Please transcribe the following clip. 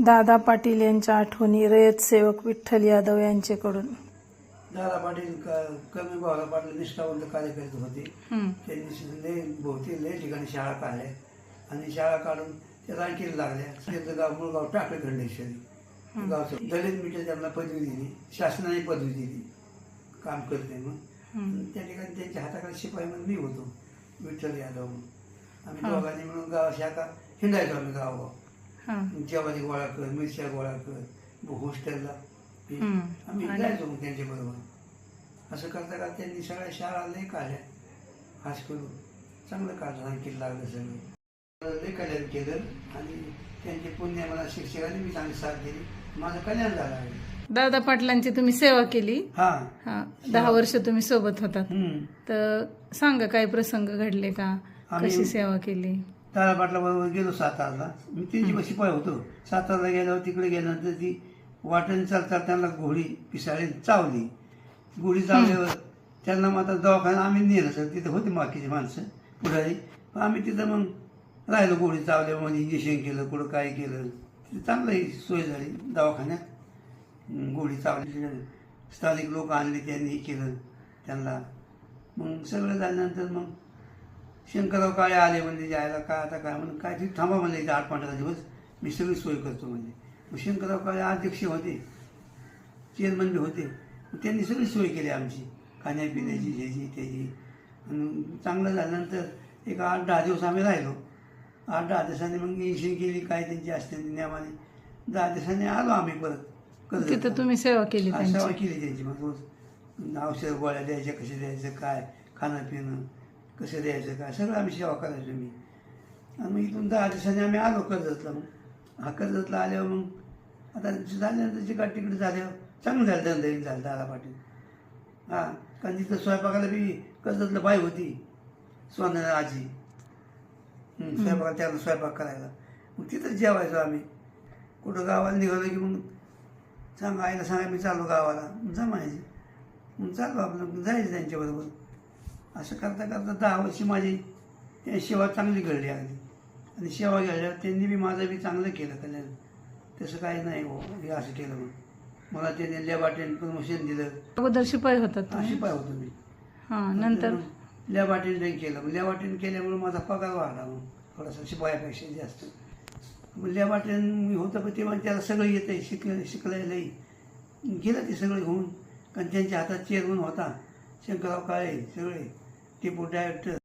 दादा पाटील यांच्या आठवणी रयत सेवक विठ्ठल यादव यांच्याकडून. दादा पाटील कमी भावाला पाटील निष्ठावंत कार्यकर्ते होते. हम्म. त्यांनी लय ठिकाणी शाळा काढल्या आणि शाळा काढून त्या रांकीला लागल्या. त्याचं गाव मुळगाव टाकळे खंडेश्वरी गावचं दलित मीटर त्यांना पदवी दिली, शासनाने पदवी दिली, काम करते. मग त्या ठिकाणी त्यांच्या हाताकडे शिपाई म्हणून मी होतो, विठ्ठल यादव म्हणून. आम्ही दोघांनी म्हणून गाव शाखा हिंडायचो. आम्ही गावावर जेवारी गोळा कर, मिरच्या गोळा कर, हॉस्टेलला आम्ही जायचो मग त्यांच्याबरोबर. असं करता करता त्यांनी सगळ्या शाळा लय काढल्या, खास करून चांगलं काढलं, रांकीला लागलं सगळं लय कल्याण केलं. आणि त्यांचे पुण्य मला शिक्षकांनी मी चांगली साथ दिली, माझं कल्याण झालं आहे. दादा पाटलांची तुम्ही सेवा केली. हा 10 वर्ष तुम्ही सोबत होतात. तर सांगा काय प्रसंग घडले का, कशी सेवा केली? दादा पाटला बरोबर गेलो सातारला. मी त्यांची कशी पाय होतो. सातारला गेल्यावर तिकडे गेल्यानंतर ती वाटेने चालतात त्यांना घोडी पिसाळी चावली. घोडी चावल्यावर त्यांना मग आता दवाखाना आम्ही नेलं सर. तिथं होती बाकीची माणसं पुढारी. आम्ही तिथं मग राहिलो. घोडी चावल्यामध्ये इंजेक्शन केलं, कुठं काय केलं. तिथे चांगलं सोय झाली दवाखान्यात. घोडी चावली, स्थानिक लोक आणले, त्यांनी केलं त्यांना. मग सगळं झाल्यानंतर मग शंकरराव काळे आले. म्हणजे जायला काय आता काय म्हणून काय तिथे थांबा म्हणले, 8-15 दिवस मी सगळी सोय करतो म्हणजे. मग शंकरराव काळे अध्यक्ष होते, चेअरमन बी होते. त्यांनी सगळी सोय केली आमची, खाण्यापिण्याची, ह्याची त्याची. आणि चांगलं झाल्यानंतर एक 8-10 दिवस आम्ही राहिलो. 8-10 दिवसांनी मग इंजेक्शन केली, काय त्यांची असते नियमाने. 10 दिवसांनी आलो आम्ही परत. तिथं तुम्ही सेवा केली? सेवा केली त्यांची. मग रोज औषध गोळ्या द्यायच्या, कसे द्यायचं, काय खाणं पिणं कसं द्यायचं, काय सगळं आम्ही सेवा करायचो मी. आणि मग इथून 10 दिवसांनी आम्ही आलो कर्जतला. मग कर्जतला आल्यावर मग आता झाल्यानंतर चिकाट तिकडे झाल्यावर चांगलं झालं, दंदहीन झालं दादा पाटील. कारण तिथं स्वयंपाकाला बी कर्जतला बाई होती, सोन्याला आजी. स्वयंपाकाला त्याला स्वयंपाक करायला. मग तिथंच जेवायचो आम्ही. कुठं गावाला निघालो की मग आईला सांगा मी चाललो गावाला, जमायचे. मग चाललो आपलं, जायचं त्यांच्याबरोबर. असं करता करता 10 वर्षी माझी त्या सेवा चांगली घडली अगदी. आणि सेवा घडल्यावर त्यांनी बी माझं बी चांगलं केलं कल्याण. तसं काही नाही हो, हे असं केलं म्हणून. मला त्यांनी लॅबाटेन प्रमोशन दिलं. अगोदर शिपाई होतात? शिपाई होतो मी. नंतर लॅबाटेन केलं. मग लॅबाटेन केल्यामुळे माझा पगार वाढला मग थोडासा शिपायापेक्षा जास्त. मग लॅबाटेन मी होतं, पण तेव्हा त्याला सगळं येतं आहे, शिकलायलाही गेलं ते सगळं घेऊन. कारण त्यांच्या हातात चेअरमन होता शंकरराव काळे, सगळे डेप्युटी डायरेक्टर.